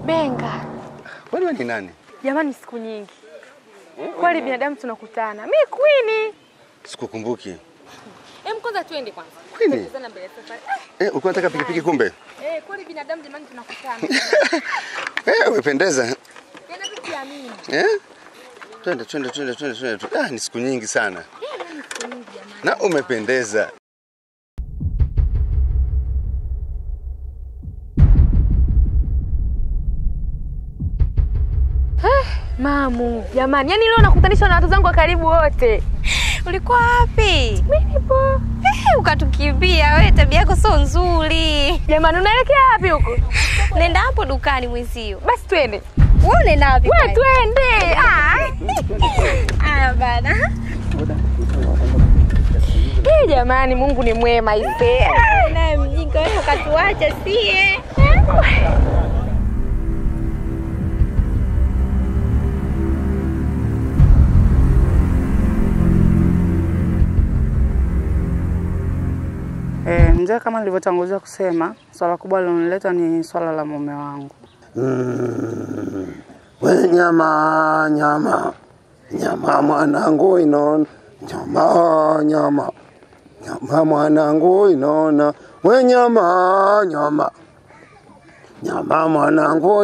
Benga. Wewe ni nani? Jamani siku nyingi. Kwani binadamu tunakutana. Mimi Queen. Sikukumbuki. Kwanza twende kwanza. Queen. Tukutane mbele safari. Ulikuwa unataka pikipiki kumbe? Kwani binadamu jamani tunakutana. Umependeza. Tena tukiamini. Twende. Ni siku nyingi sana. Ni siku nyingi jamani. Na umependeza. Mamu, jamani, yani leo nakutanishwa na watu zangu wa karibu wote. Ulikuwa wapi? Mimi nipo. Ukatukimbia wewe, tabia yako sio nzuri. Jamani, unaelekea wapi huko? Nenda hapo dukani mwenzio. Basi twende. Wewe unaenda wapi? Wewe twende. Aya bana. Jamani, Mungu ni mwema ise. Naye mjinga wewe ukatuacha sie. Mzee kama nilivyotangulia kusema, swala kubwa lilonileta ni swala la mume wangu. We nyama mwanangu inona, nyama mwanangu inona, we nyama mwanangu,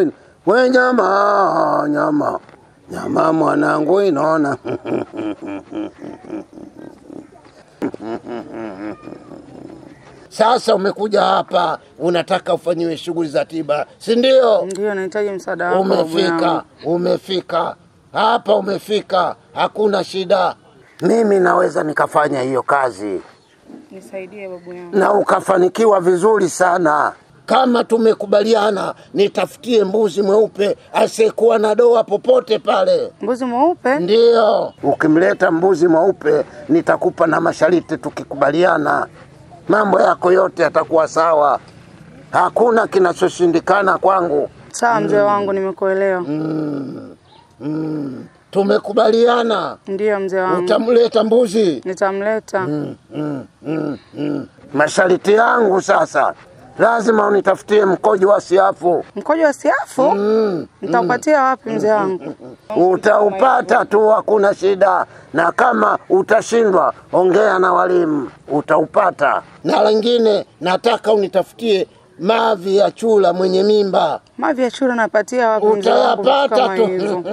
we nyama mwanangu inona. Sasa umekuja hapa unataka ufanyiwe shughuli za tiba, si ndio? Ndio, nahitaji msaada wako. Umefika. Hapa umefika, hakuna shida. Mimi naweza nikafanya hiyo kazi. Nisaidie babu yangu. Na ukafanikiwa vizuri sana. Kama tumekubaliana, nitafutie mbuzi mweupe asiyekuwa na doa popote pale. Mbuzi mweupe? Ndio. Ukimleta mbuzi mweupe nitakupa na masharti tukikubaliana. Mambo yako yote yatakuwa sawa. Hakuna kinachoshindikana kwangu. Sawa mzee wangu, nimekuelewa. Tumekubaliana. Ndio mzee wangu. Utamleta mbuzi? Nitamleta. Masharti yangu sasa, lazima unitafutie mkojo wa siafu. Mkojo wa siafu? Nitaupatia wapi mzee wangu? Utaupata tu, hakuna shida. Na kama utashindwa, ongea na walimu, utaupata. Na lingine, nataka unitafutie mavi ya chura mwenye mimba. Mavi ya chura napatia wapi mzee wangu? Utayapata tu.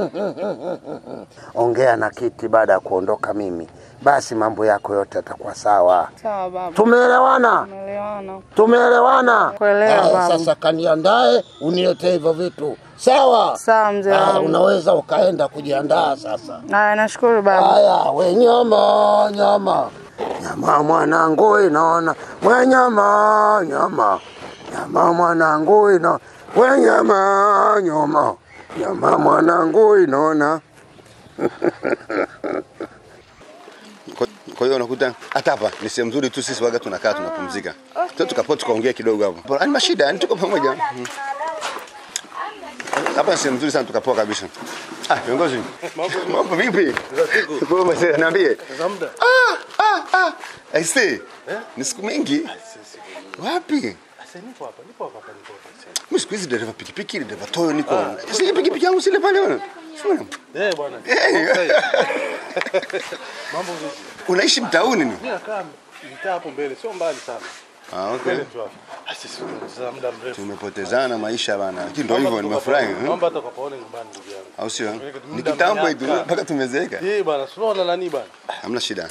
Ongea na Kiti baada ya kuondoka mimi. Basi mambo yako yote yatakuwa sawa. Sawa baba. Tumeelewana? Tumeelewana. Kuelewa baba. Sasa kaniandae uniletee hivyo vitu. Sawa? Sawa mzee wangu. Unaweza ukaenda kujiandaa sasa. Haya, nashukuru baba. Haya, we nyama mwanangu inaona. We nyama mwanangu inaona. We nyama mwanangu inaona. Kwa hiyo unakuta hata hapa ni sehemu nzuri tu, sisi waga tunakaa tunapumzika. Sasa tukapoa tukaongea kidogo hapo. Ani mashida, yani tuko pamoja. Hapa sehemu nzuri sana, tukapoa kabisa. Viongozi. Mambo vipi? Kwa mzee niambie. Aise. Ni siku mingi. Wapi? Nipo hapa. Mimi siku hizi dereva pikipiki, dereva toyo niko. Sisi pikipiki yangu sile pale bwana. Bwana. Mambo vipi? Unaishi mtauni ni? Mimi nakaa mtaa hapo mbele, sio mbali sana. Okay. Sisi tunazama muda mrefu. Tumepotezana maisha bana. Lakini ndio hivyo, nimefurahi. Naomba hata ukapaone nyumbani ndugu yangu. Au sio? Ni kitambo hivi mpaka tumezeeka. Bwana, unaona nani bwana? Hamna shida.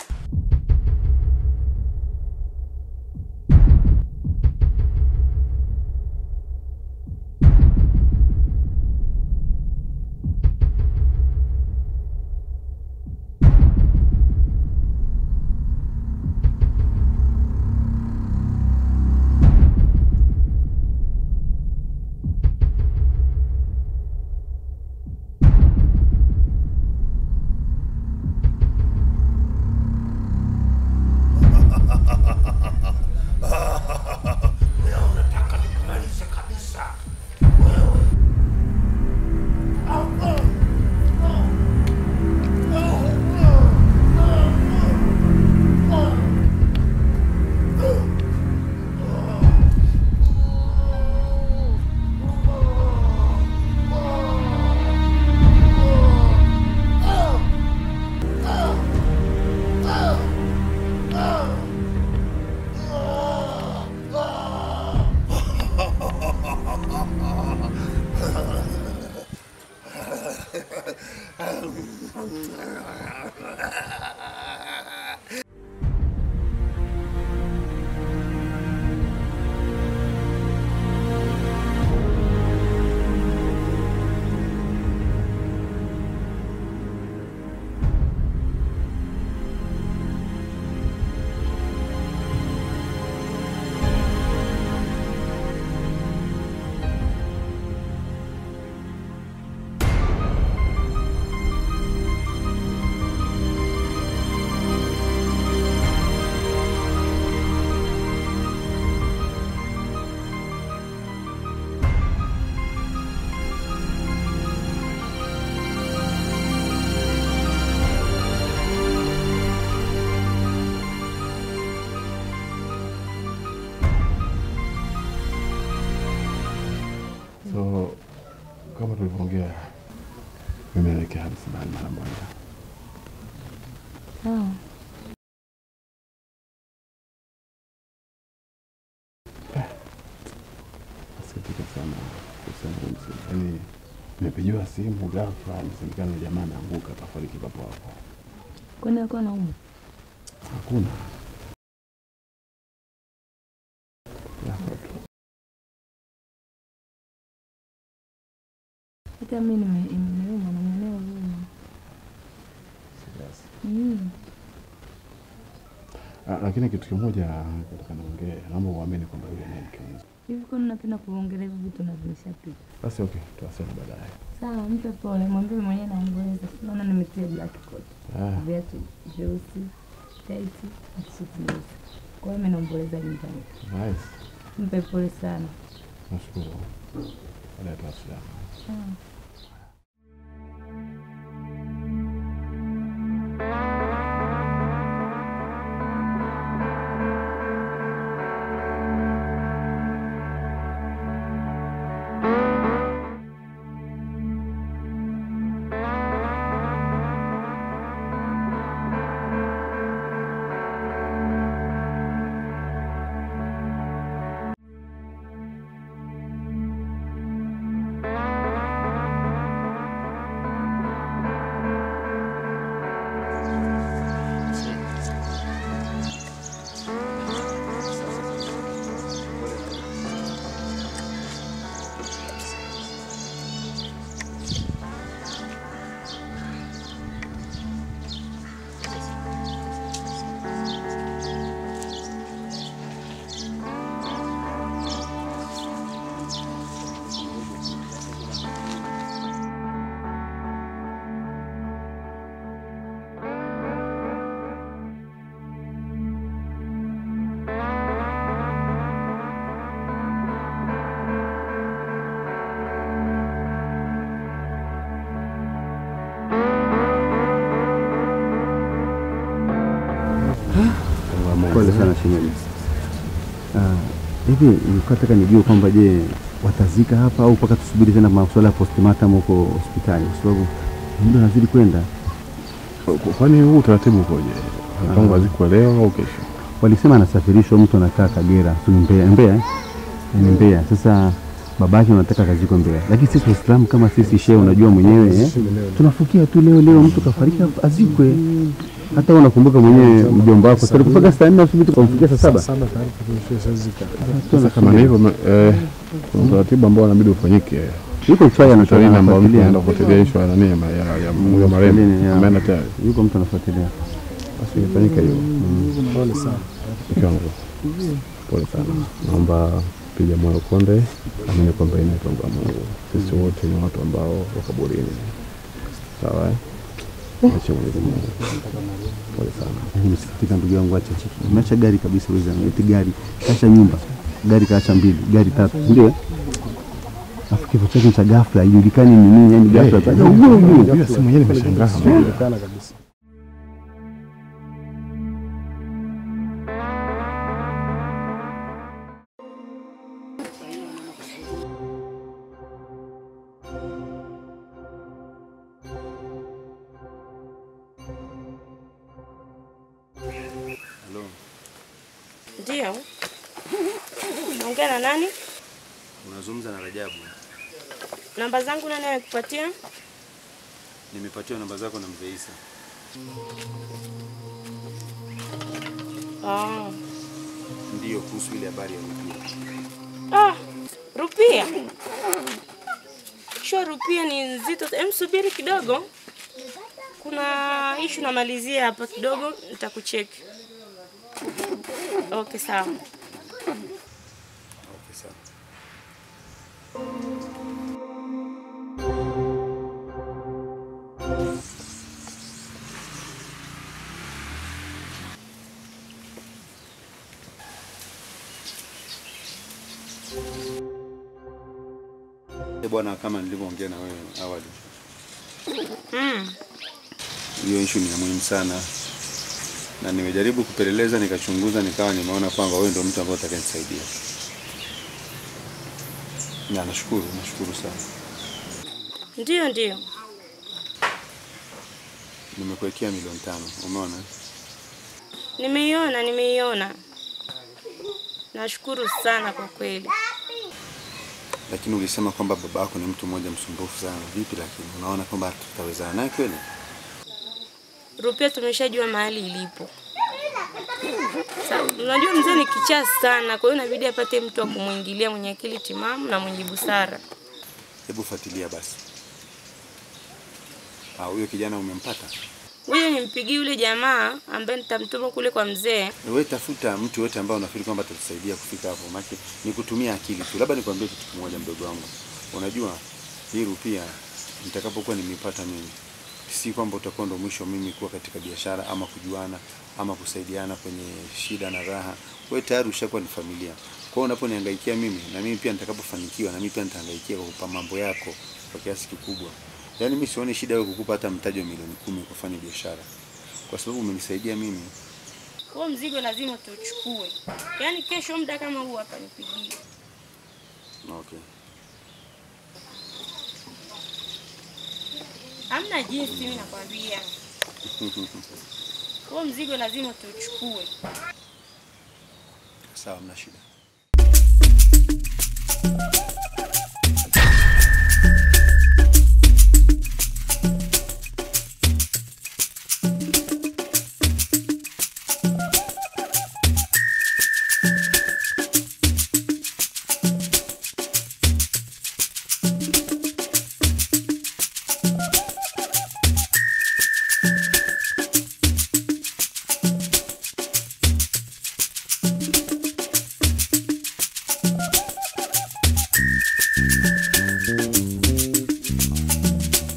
So kama tulivyoongea, mimi naelekea msibani mara moja. Asikitika sana kusema msiba. Yaani nimepigiwa simu ghafla, nisemekana jamaa anaanguka kafariki papo hapo. Kwani alikuwa anaumwa? Hakuna. Hata mimi nimeuma na mwenyewe huruma. Lakini kitu kimoja nataka niongee, naomba uamini kwamba yule ni mke mzuri. Hivi kwa nini unapenda kuongelea hivi vitu na vimeshapita? Basi okay, tutasema baadaye. Sawa, mpe pole, mwambie mwenyewe naomboleza. Naona nimetia black coat. Viatu vyeusi, tight, na suti nyeusi. Kwa hiyo mimi naomboleza nyumbani. Nice. Mpe pole sana. Nashukuru. Baadaye tuwasiliane. Pole sana shemeji. Hivi nilikuwa nijue kwamba je, watazika hapa au mpaka tusubiri tena masuala ya postmortem huko hospitali, kwa sababu muda unazidi kwenda. Kwani huu utaratibu ukoje? Mpango azikwe leo au kesho? Walisema anasafirishwa, mtu anakaa Kagera, Mbeya. Mbeya. Sasa babake anataka kaziko Mbeya. Lakini sisi Waislamu kama sisi shehe, unajua mwenyewe tunafukia tu leo mtu kafariki azikwe. Hata unakumbuka mwenyewe mjomba wako tulikupaga saa 4 asubuhi tukamfikia saa 7. Sasa kama hivyo utaratibu ambao inabidi ufanyike. Yuko mfanya anatoa ambao anaenda kufuatilia issue ya nani ya marehemu. Ameenda tayari. Yuko mtu anafuatilia. Basi ifanyike hiyo. Pole sana. Pole sana. Naomba piga moyo konde, amini kwamba ni mpango wa Mungu. Sisi wote ni watu ambao wako kaburini. Sawa? Acha Mungu. Pole sana. Msikitika ndugu yangu, acha chiki. Umeacha gari kabisa wewe, eti gari, acha nyumba. Gari kaacha 2, gari 3. Ndio. Afikiri chake cha ghafla, haijulikani ni nini, yani ghafla. Hiyo simu yenyewe nimeshangaa. Inaonekana kabisa. Ndio. Naongea na nani? Unazungumza na Rajabu. Namba zangu nani amekupatia? Nimepatiwa namba zako na Mzee Isa. Ndio kuhusu ile habari ya Rupia. Rupia? Sure, Rupia ni nzito. Subiri kidogo. Kuna issue namalizia hapa kidogo, nitakucheki. Okay, sawa. Okay, sawa. Bwana, kama nilivyoongea na wewe awali. Hiyo issue ni muhimu sana. Na nimejaribu kupeleleza, nikachunguza, nikawa nimeona kwamba wewe ndio mtu ambaye atakayenisaidia. Na nashukuru sana. Ndio. Nimekuwekea milioni 5, umeona? Nimeiona. Nashukuru sana kwa kweli. Lakini ulisema kwamba baba yako ni mtu mmoja msumbufu sana. Vipi lakini unaona kwamba tutawezana naye kweli? Rupia tumeshajua mahali ilipo. Unajua mzee ni kichaa sana, kwa hiyo inabidi apate mtu wa kumuingilia mwenye akili timamu na mwenye busara. Hebu fuatilia basi. Huyo kijana umempata? Wewe nimpigie yule jamaa ambaye nitamtuma kule kwa mzee. Wewe tafuta mtu yote ambaye unafikiri kwamba atatusaidia kufika hapo. Maana ni kutumia akili tu. Labda nikwambie kitu kimoja mdogo wangu. Unajua hii Rupia nitakapokuwa nimepata mimi, si kwamba utakuwa ndo mwisho mimi kuwa katika biashara ama kujuana ama kusaidiana kwenye shida na raha. Wewe tayari ushakuwa ni familia. Kwa hiyo unaponiangaikia mimi, na mimi pia nitakapofanikiwa, na mimi pia nitahangaikia kwa mambo yako kwa kiasi kikubwa. Yaani mimi sioni shida wewe kukupa hata mtaji wa milioni 10 kufanya biashara. Kwa sababu umenisaidia mimi. Kwa mzigo lazima tuchukue. Yaani kesho muda kama huu hapa nipigie. Okay. Hamna jinsi, mimi nakwambia. Kwa mzigo lazima tuchukue. Sawa, hamna shida.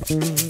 Mm-hmm.